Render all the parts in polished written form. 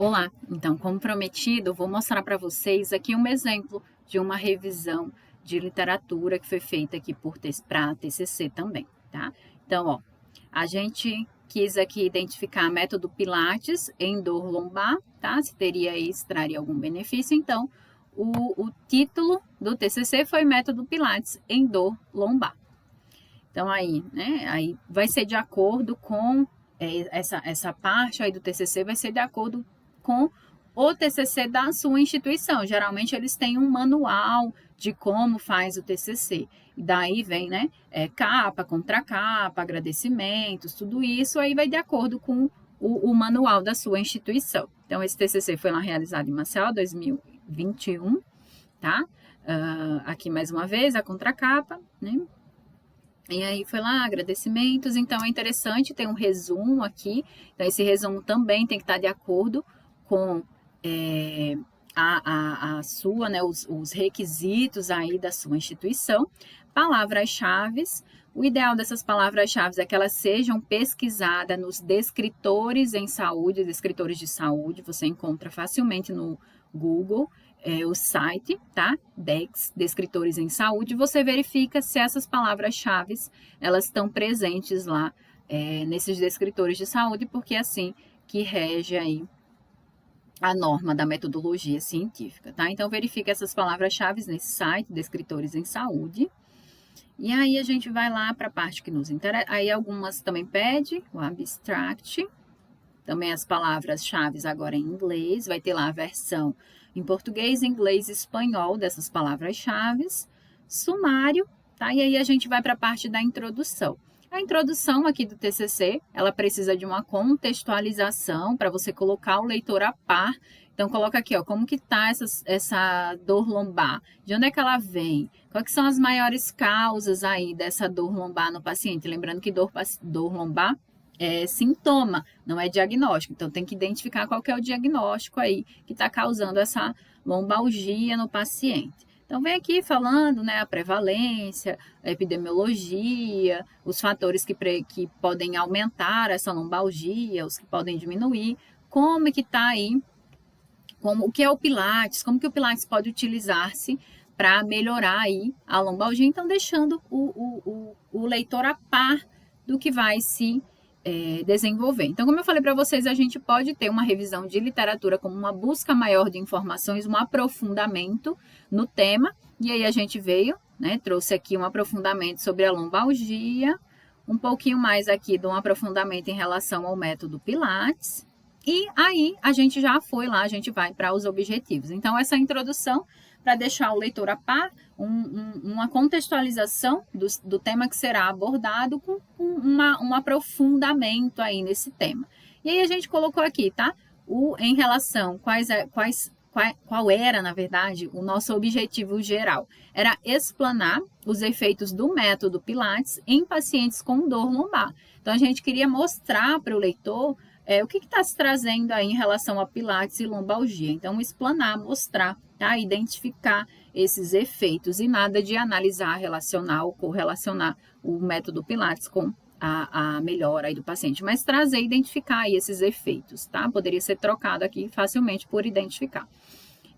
Olá, então, como prometido, vou mostrar para vocês aqui um exemplo de uma revisão de literatura que foi feita aqui para TCC também, tá? Então, ó, a gente quis aqui identificar método Pilates em dor lombar, tá? Se teria aí, se traria algum benefício. Então, o título do TCC foi método Pilates em dor lombar. Então, aí, né, aí vai ser de acordo com essa parte aí do TCC vai ser de acordo com o TCC da sua instituição. Geralmente eles têm um manual de como faz o TCC. E daí vem, né, capa, contracapa, agradecimentos, tudo isso aí vai de acordo com o manual da sua instituição. Então, esse TCC foi lá realizado em Maceió, 2021, tá? Aqui mais uma vez a contracapa, né? E aí foi lá, agradecimentos. Então é interessante, tem um resumo aqui. Então, esse resumo também tem que estar de acordo com a sua, né, os requisitos aí da sua instituição. Palavras-chave. O ideal dessas palavras-chave é que elas sejam pesquisadas nos descritores em saúde, descritores de saúde, você encontra facilmente no Google. O site, tá? Descritores em saúde, você verifica se essas palavras-chave elas estão presentes lá nesses descritores de saúde, porque é assim que rege aí a norma da metodologia científica, tá? Então, verifica essas palavras-chave nesse site, descritores em saúde. E aí, a gente vai lá para a parte que nos interessa. Aí, algumas também pede o abstract, também as palavras-chave agora em inglês, vai ter lá a versão em português, inglês e espanhol dessas palavras-chave, sumário, tá? E aí a gente vai para a parte da introdução. A introdução aqui do TCC, ela precisa de uma contextualização para você colocar o leitor a par. Então, coloca aqui, ó, como que tá essa dor lombar? De onde é que ela vem? Quais são as maiores causas aí dessa dor lombar no paciente? Lembrando que dor lombar é sintoma, não é diagnóstico. Então, tem que identificar qual que é o diagnóstico aí que está causando essa lombalgia no paciente. Então, vem aqui falando, né, a prevalência, a epidemiologia, os fatores que podem aumentar essa lombalgia, os que podem diminuir, como é que está aí, o que é o Pilates, como que o Pilates pode utilizar-se para melhorar aí a lombalgia. Então, deixando o leitor a par do que vai se desenvolver. Então, como eu falei para vocês, a gente pode ter uma revisão de literatura como uma busca maior de informações, um aprofundamento no tema, e aí a gente veio, né, trouxe aqui um aprofundamento sobre a lombalgia, um pouquinho mais aqui de um aprofundamento em relação ao método Pilates, e aí a gente já foi lá, a gente vai para os objetivos. Então, essa introdução para deixar o leitor a par, uma contextualização do tema que será abordado com um aprofundamento aí nesse tema. E aí a gente colocou aqui, tá? Em relação qual era, na verdade, o nosso objetivo geral. Era explanar os efeitos do método Pilates em pacientes com dor lombar. Então, a gente queria mostrar para o leitor o que está se trazendo aí em relação a Pilates e lombalgia. Então, explanar, mostrar, tá? Identificar esses efeitos e nada de analisar, relacionar ou correlacionar o método Pilates com a melhora aí do paciente, mas trazer, identificar aí esses efeitos, tá? Poderia ser trocado aqui facilmente por identificar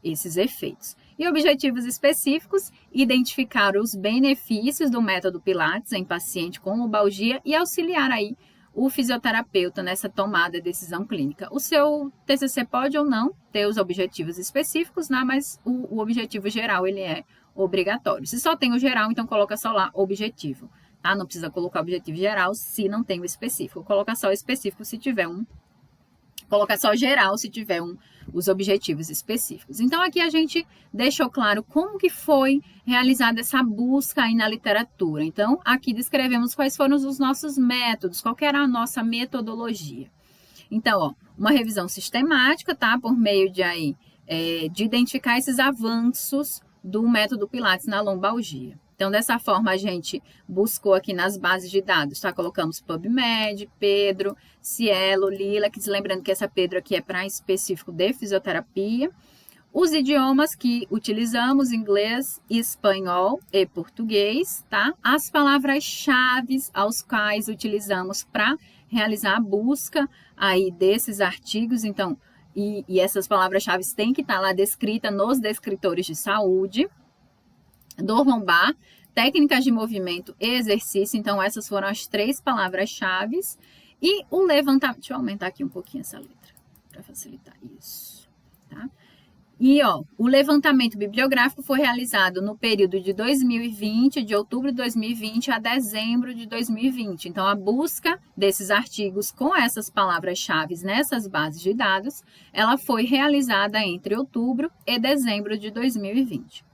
esses efeitos. E objetivos específicos, identificar os benefícios do método Pilates em paciente com lombalgia e auxiliar aí o fisioterapeuta nessa tomada de decisão clínica. O seu TCC pode ou não ter os objetivos específicos, né? Mas o objetivo geral, ele é obrigatório. Se só tem o geral, então coloca só lá objetivo, tá? Não precisa colocar objetivo geral se não tem o específico. Coloca só o específico se tiver coloca só geral se tiver os objetivos específicos. Então, aqui a gente deixou claro como que foi realizada essa busca aí na literatura. Então, aqui descrevemos quais foram os nossos métodos, qual que era a nossa metodologia. Então, ó, uma revisão sistemática, tá? Por meio de identificar esses avanços do método Pilates na lombalgia. Então, dessa forma, a gente buscou aqui nas bases de dados, tá? Colocamos PubMed, Pedro, Cielo, Lilacs, lembrando que essa Pedro aqui é para específico de fisioterapia. Os idiomas que utilizamos, inglês, espanhol e português, tá? As palavras-chave aos quais utilizamos para realizar a busca aí desses artigos. Então, e essas palavras-chave têm que estar lá descritas nos descritores de saúde. Dor lombar, técnicas de movimento e exercício. Então, essas foram as 3 palavras-chave. E o levantamento... Deixa eu aumentar aqui um pouquinho essa letra, para facilitar isso, tá? E, o levantamento bibliográfico foi realizado no período de 2020, de outubro de 2020 a dezembro de 2020. Então, a busca desses artigos com essas palavras-chave nessas bases de dados, ela foi realizada entre outubro e dezembro de 2020.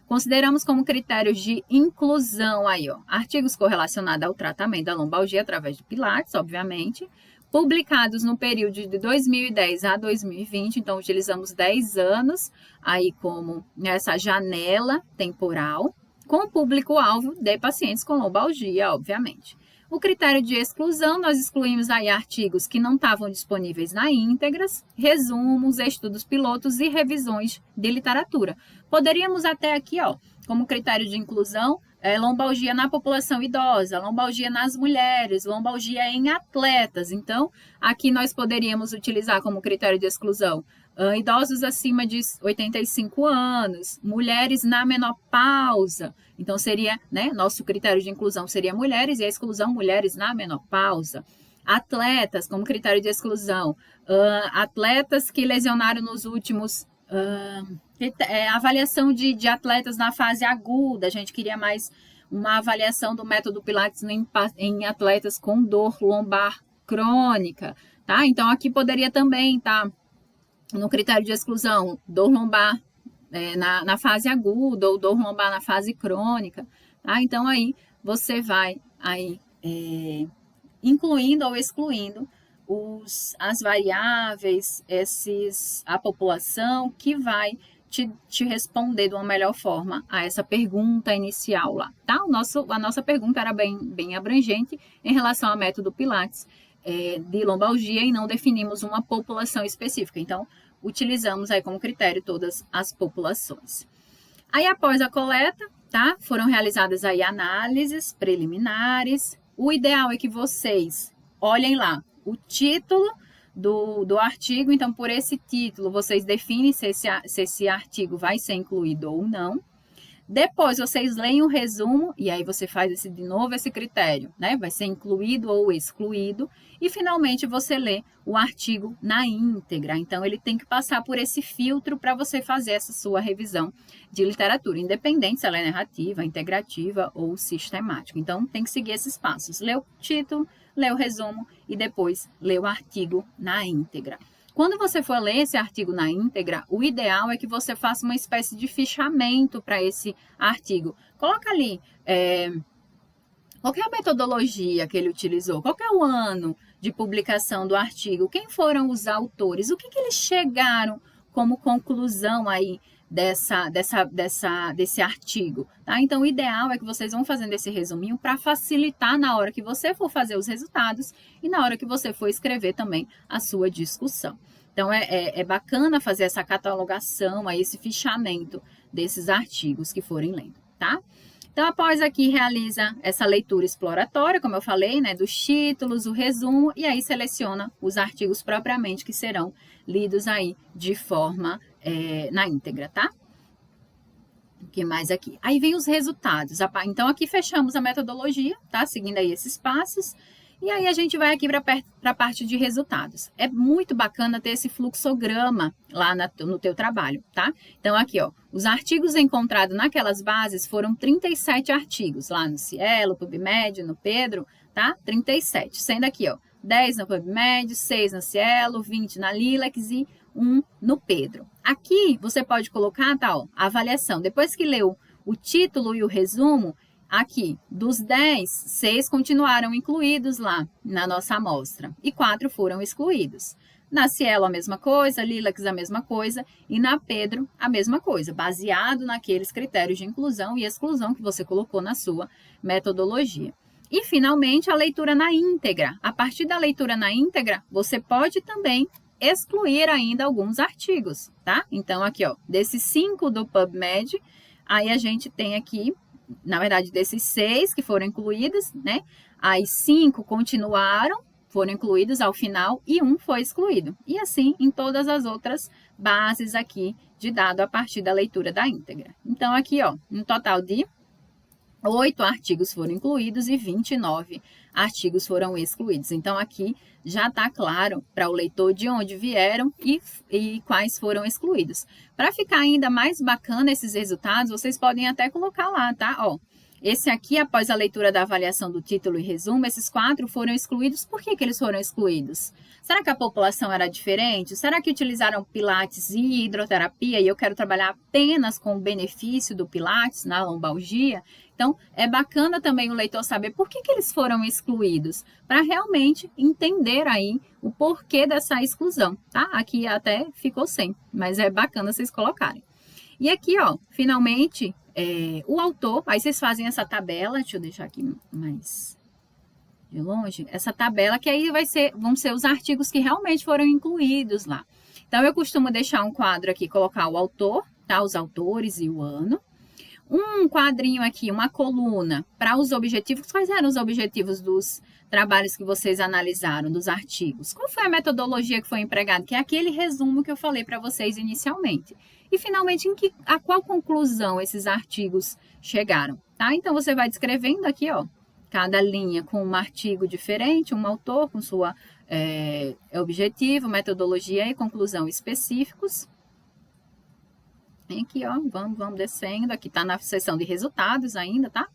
Consideramos como critérios de inclusão aí, artigos correlacionados ao tratamento da lombalgia através do Pilates, obviamente, publicados no período de 2010 a 2020, então utilizamos 10 anos aí como essa janela temporal, com o público-alvo de pacientes com lombalgia, obviamente. O critério de exclusão, nós excluímos aí artigos que não estavam disponíveis na íntegras, resumos, estudos pilotos e revisões de literatura. Poderíamos até aqui, como critério de inclusão, lombalgia na população idosa, lombalgia nas mulheres, lombalgia em atletas. Então, aqui nós poderíamos utilizar como critério de exclusão idosos acima de 85 anos, mulheres na menopausa. Então, seria, nosso critério de inclusão seria mulheres e a exclusão mulheres na menopausa. Atletas, como critério de exclusão, atletas que lesionaram nos últimos... avaliação de atletas na fase aguda, a gente queria mais uma avaliação do método Pilates em atletas com dor lombar crônica, tá? Então, aqui poderia também estar no critério de exclusão, dor lombar na fase aguda ou dor lombar na fase crônica, tá? Então, aí você vai aí, incluindo ou excluindo as variáveis, a população que vai te responder de uma melhor forma a essa pergunta inicial lá, tá? A nossa pergunta era bem abrangente em relação ao método Pilates de lombalgia e não definimos uma população específica. Então, utilizamos aí como critério todas as populações. Aí, após a coleta, tá? Foram realizadas aí análises preliminares. O ideal é que vocês olhem lá o título do artigo, então por esse título vocês definem se esse artigo vai ser incluído ou não. Depois vocês leem o resumo e aí você faz de novo esse critério, vai ser incluído ou excluído. E finalmente você lê o artigo na íntegra. Então ele tem que passar por esse filtro para você fazer essa sua revisão de literatura, independente se ela é narrativa, integrativa ou sistemática. Então tem que seguir esses passos. Lê o título, lê o resumo e depois lê o artigo na íntegra. Quando você for ler esse artigo na íntegra, o ideal é que você faça uma espécie de fichamento para esse artigo. Coloca ali qual é a metodologia que ele utilizou, qual é o ano de publicação do artigo, quem foram os autores, o que eles chegaram como conclusão aí desse artigo, tá? Então, o ideal é que vocês vão fazendo esse resuminho para facilitar na hora que você for fazer os resultados e na hora que você for escrever também a sua discussão. Então, é bacana fazer essa catalogação, aí, esse fichamento desses artigos que forem lendo, tá? Então, após aqui, realiza essa leitura exploratória, como eu falei, dos títulos, o resumo, e aí seleciona os artigos propriamente que serão lidos aí de forma na íntegra, tá? O que mais aqui? Aí vem os resultados. Então, aqui fechamos a metodologia, tá? Seguindo aí esses passos. E aí a gente vai aqui para a parte de resultados. É muito bacana ter esse fluxograma lá no teu trabalho, tá? Então, aqui, os artigos encontrados naquelas bases foram 37 artigos, lá no Cielo, PubMed, no Pedro, tá? 37, sendo aqui, 10 no PubMed, 6 no Cielo, 20 na Lilacs e 1 no Pedro. Aqui, você pode colocar, tá, a avaliação. Depois que leu o título e o resumo, aqui, dos 10, 6 continuaram incluídos lá na nossa amostra e 4 foram excluídos. Na Cielo, a mesma coisa, Lilacs, a mesma coisa e na Pedro, a mesma coisa, baseado naqueles critérios de inclusão e exclusão que você colocou na sua metodologia. E, finalmente, a leitura na íntegra. A partir da leitura na íntegra, você pode também excluir ainda alguns artigos, tá? Então, aqui, desses 5 do PubMed, aí a gente tem aqui, na verdade, desses 6 que foram incluídos, aí 5 continuaram foram incluídos ao final e 1 foi excluído. E assim em todas as outras bases aqui de dado a partir da leitura da íntegra. Então, aqui, ó, um total de 8 artigos foram incluídos e 29 artigos foram excluídos. Então, aqui já está claro para o leitor de onde vieram e quais foram excluídos. Para ficar ainda mais bacana esses resultados, vocês podem até colocar lá, tá? Ó, esse aqui, após a leitura da avaliação do título e resumo, esses 4 foram excluídos. Por que eles foram excluídos? Será que a população era diferente? Será que utilizaram Pilates e hidroterapia e eu quero trabalhar apenas com o benefício do Pilates na lombalgia? Então, é bacana também o leitor saber por que eles foram excluídos, para realmente entender aí o porquê dessa exclusão, tá? Aqui até ficou sem, mas é bacana vocês colocarem. E aqui, ó, finalmente, o autor, aí vocês fazem essa tabela, deixa eu deixar aqui mais de longe, essa tabela que aí vão ser os artigos que realmente foram incluídos lá. Então, eu costumo deixar um quadro aqui, colocar o autor, tá? Os autores e o ano. Um quadrinho aqui, uma coluna para os objetivos. Quais eram os objetivos dos trabalhos que vocês analisaram, dos artigos? Qual foi a metodologia que foi empregada? Que é aquele resumo que eu falei para vocês inicialmente. E, finalmente, a qual conclusão esses artigos chegaram, tá? Então, você vai descrevendo aqui, ó, cada linha com um artigo diferente, um autor com sua objetivo, metodologia e conclusão específicos. Aqui, ó, vamos descendo, aqui tá na seção de resultados ainda, tá?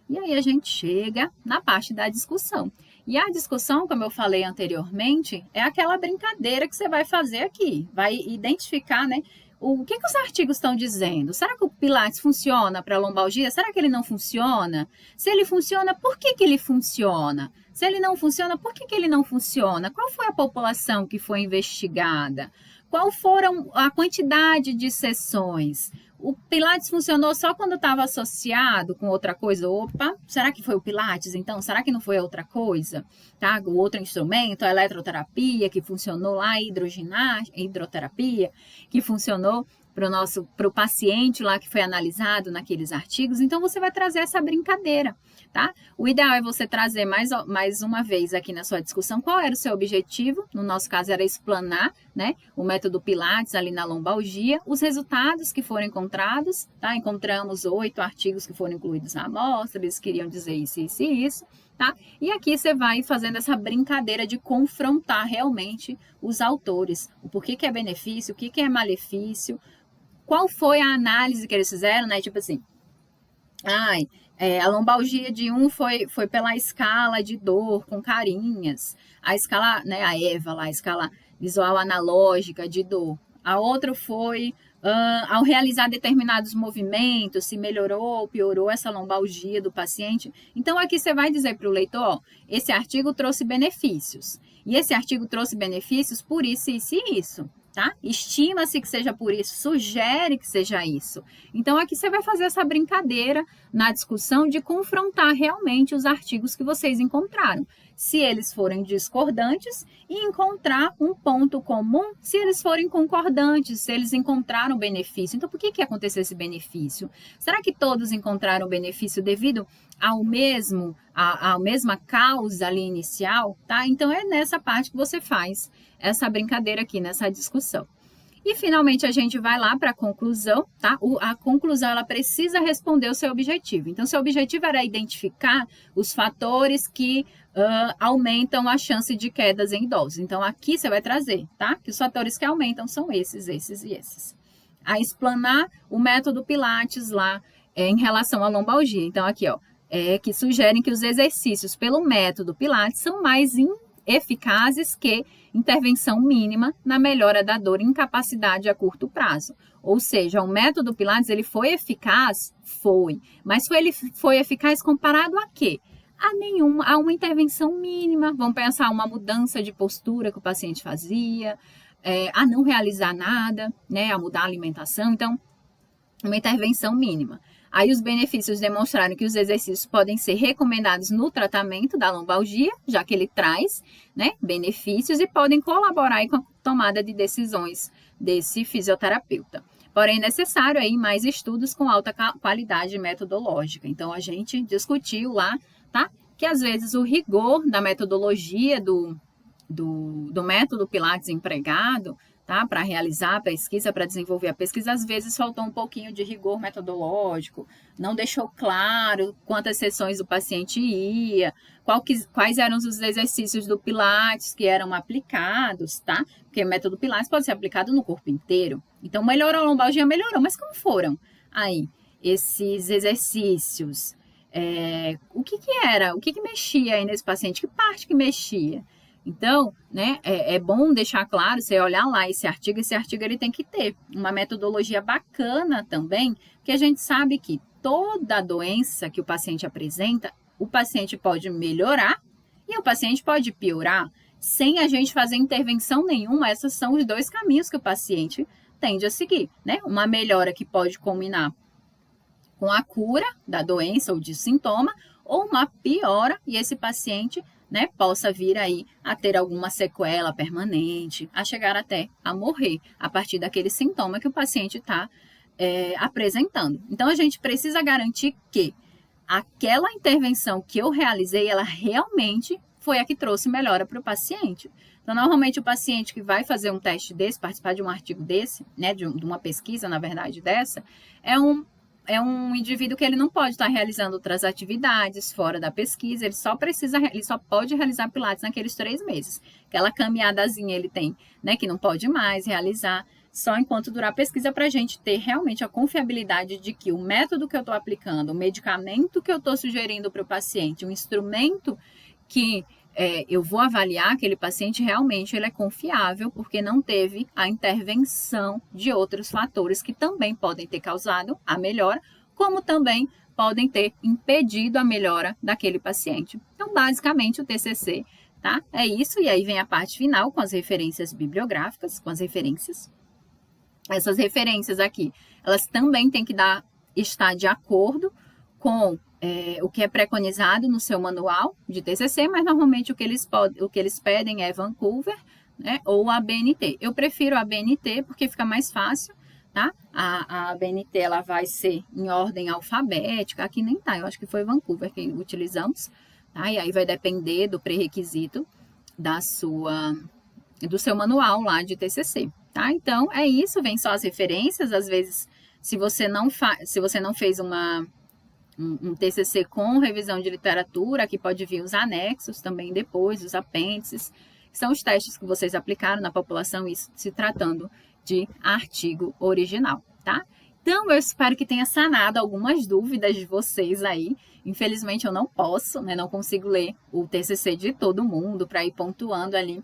E aí a gente chega na parte da discussão. E a discussão, como eu falei anteriormente, é aquela brincadeira que você vai fazer aqui. Vai identificar, né, o que os artigos estão dizendo. Será que o Pilates funciona para lombalgia? Será que ele não funciona? Se ele funciona, por que ele funciona? Se ele não funciona, por que ele não funciona? Qual foi a população que foi investigada? Qual foram a quantidade de sessões? O Pilates funcionou só quando estava associado com outra coisa? Opa, será que foi o Pilates, então? Será que não foi outra coisa? Tá? O outro instrumento, a eletroterapia, que funcionou lá, a hidroterapia, que funcionou para o paciente lá que foi analisado naqueles artigos. Então, você vai trazer essa brincadeira, tá? O ideal é você trazer mais uma vez aqui na sua discussão qual era o seu objetivo. No nosso caso, era explanar, né, o método Pilates ali na lombalgia, os resultados que foram encontrados, tá? Encontramos 8 artigos que foram incluídos na amostra, eles queriam dizer isso, isso e isso, tá? E aqui você vai fazendo essa brincadeira de confrontar realmente os autores, o porquê que é benefício, o que é malefício, qual foi a análise que eles fizeram, né? Tipo assim, a lombalgia de um foi pela escala de dor com carinhas, a escala, né, a EVA lá, a escala visual analógica de dor. A outra foi ao realizar determinados movimentos, se melhorou ou piorou essa lombalgia do paciente. Então, aqui você vai dizer para o leitor, ó, esse artigo trouxe benefícios. E esse artigo trouxe benefícios por isso, isso e isso. Tá? Estima-se que seja por isso, sugere que seja isso. Então, aqui você vai fazer essa brincadeira na discussão de confrontar realmente os artigos que vocês encontraram. Se eles forem discordantes, e encontrar um ponto comum se eles forem concordantes, se eles encontraram benefício. Então, por que aconteceu esse benefício? Será que todos encontraram benefício devido à mesma causa ali inicial? Tá? Então, é nessa parte que você faz essa brincadeira aqui, nessa discussão. E, finalmente, a gente vai lá para a conclusão, tá? A conclusão, ela precisa responder o seu objetivo. Então, seu objetivo era identificar os fatores que aumentam a chance de quedas em idosos. Então, aqui você vai trazer, tá? Que os fatores que aumentam são esses, esses e esses. A explanar o método Pilates lá em relação à lombalgia. Então, aqui, ó, que sugerem que os exercícios pelo método Pilates são mais eficazes que intervenção mínima na melhora da dor e incapacidade a curto prazo. Ou seja, o método Pilates, ele foi eficaz? Foi. Mas ele foi eficaz comparado a quê? A uma intervenção mínima. Vamos pensar uma mudança de postura que o paciente fazia, a não realizar nada, né, a mudar a alimentação. Então, uma intervenção mínima. Aí os benefícios demonstraram que os exercícios podem ser recomendados no tratamento da lombalgia, já que ele traz, né, benefícios e podem colaborar aí com a tomada de decisões desse fisioterapeuta. Porém, é necessário aí mais estudos com alta qualidade metodológica. Então, a gente discutiu lá, tá? que às vezes o rigor da metodologia do método Pilates empregado, tá, para realizar a pesquisa, para desenvolver a pesquisa, às vezes faltou um pouquinho de rigor metodológico, não deixou claro quantas sessões o paciente ia, quais eram os exercícios do Pilates que eram aplicados, tá? Porque o método Pilates pode ser aplicado no corpo inteiro. Então, melhorou a lombalgia, melhorou, mas como foram aí esses exercícios? O que era? O que mexia aí nesse paciente? Que parte que mexia? Então, né, é bom deixar claro, você olhar lá esse artigo ele tem que ter uma metodologia bacana também, que a gente sabe que toda doença que o paciente apresenta, o paciente pode melhorar e o paciente pode piorar, sem a gente fazer intervenção nenhuma. Esses são os dois caminhos que o paciente tende a seguir, né? Uma melhora que pode culminar com a cura da doença ou de sintoma, ou uma piora e esse paciente, né, possa vir aí a ter alguma sequela permanente, a chegar até a morrer a partir daquele sintoma que o paciente está apresentando. Então, a gente precisa garantir que aquela intervenção que eu realizei, ela realmente foi a que trouxe melhora para o paciente. Então, normalmente, o paciente que vai fazer um teste desse, participar de um artigo desse, né, de uma pesquisa, na verdade, dessa, é um indivíduo que ele não pode estar realizando outras atividades fora da pesquisa, ele só pode realizar Pilates naqueles 3 meses. Aquela caminhadazinha ele tem, né, que não pode mais realizar, só enquanto durar a pesquisa, para a gente ter realmente a confiabilidade de que o método que eu estou aplicando, o medicamento que eu estou sugerindo para o paciente, o instrumento que eu vou avaliar aquele paciente, realmente ele é confiável, porque não teve a intervenção de outros fatores que também podem ter causado a melhora, como também podem ter impedido a melhora daquele paciente. Então, basicamente, o TCC, tá? É isso, e aí vem a parte final com as referências bibliográficas, com as referências. Essas referências aqui, elas também têm que estar de acordo com o que é preconizado no seu manual de TCC, mas normalmente o que eles pedem é Vancouver, né, ou a ABNT. Eu prefiro a ABNT porque fica mais fácil, tá? A ABNT ela vai ser em ordem alfabética, aqui nem tá, eu acho que foi Vancouver que utilizamos, tá? E aí vai depender do pré-requisito do seu manual lá de TCC, tá? Então, é isso, vem só as referências, às vezes, se você não fez um TCC com revisão de literatura, aqui pode vir os anexos também depois, os apêndices, que são os testes que vocês aplicaram na população, isso se tratando de artigo original, tá? Então, eu espero que tenha sanado algumas dúvidas de vocês aí. Infelizmente, eu não posso, né? Não consigo ler o TCC de todo mundo para ir pontuando ali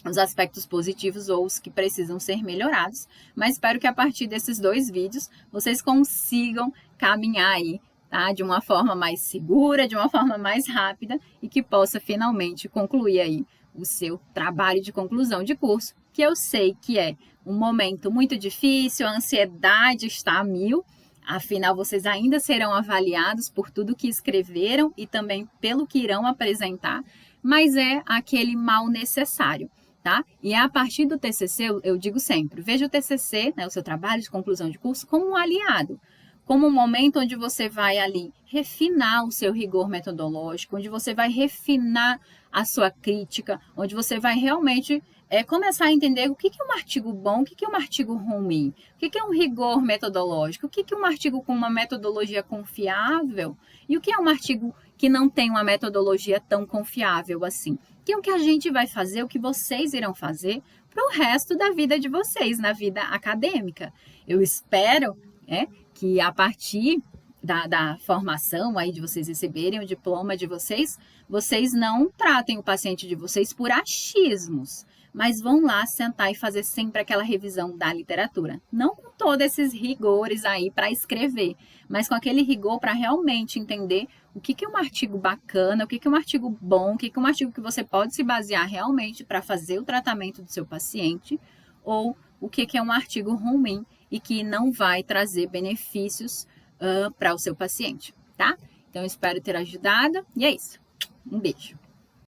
os aspectos positivos ou os que precisam ser melhorados, mas espero que a partir desses 2 vídeos vocês consigam caminhar aí, tá? De uma forma mais segura, de uma forma mais rápida e que possa finalmente concluir aí o seu trabalho de conclusão de curso, que eu sei que é um momento muito difícil, a ansiedade está a 1000, afinal vocês ainda serão avaliados por tudo que escreveram e também pelo que irão apresentar, mas é aquele mal necessário. Tá? E a partir do TCC, eu digo sempre, veja o TCC, né, o seu trabalho de conclusão de curso, como um aliado, como um momento onde você vai ali refinar o seu rigor metodológico, onde você vai refinar a sua crítica, onde você vai realmente começar a entender o que é um artigo bom, o que é um artigo ruim, o que é um rigor metodológico, o que é um artigo com uma metodologia confiável e o que é um artigo que não tem uma metodologia tão confiável assim. Que é o que a gente vai fazer, o que vocês irão fazer para o resto da vida de vocês, na vida acadêmica. Eu espero que a partir da formação aí de vocês receberem o diploma de vocês, vocês não tratem o paciente de vocês por achismos, mas vão lá sentar e fazer sempre aquela revisão da literatura. Não com todos esses rigores aí para escrever, mas com aquele rigor para realmente entender o que é um artigo bacana, o que é um artigo bom, o que é um artigo que você pode se basear realmente para fazer o tratamento do seu paciente, ou o que é um artigo ruim e que não vai trazer benefícios para o seu paciente, tá? Então, eu espero ter ajudado e é isso. Um beijo.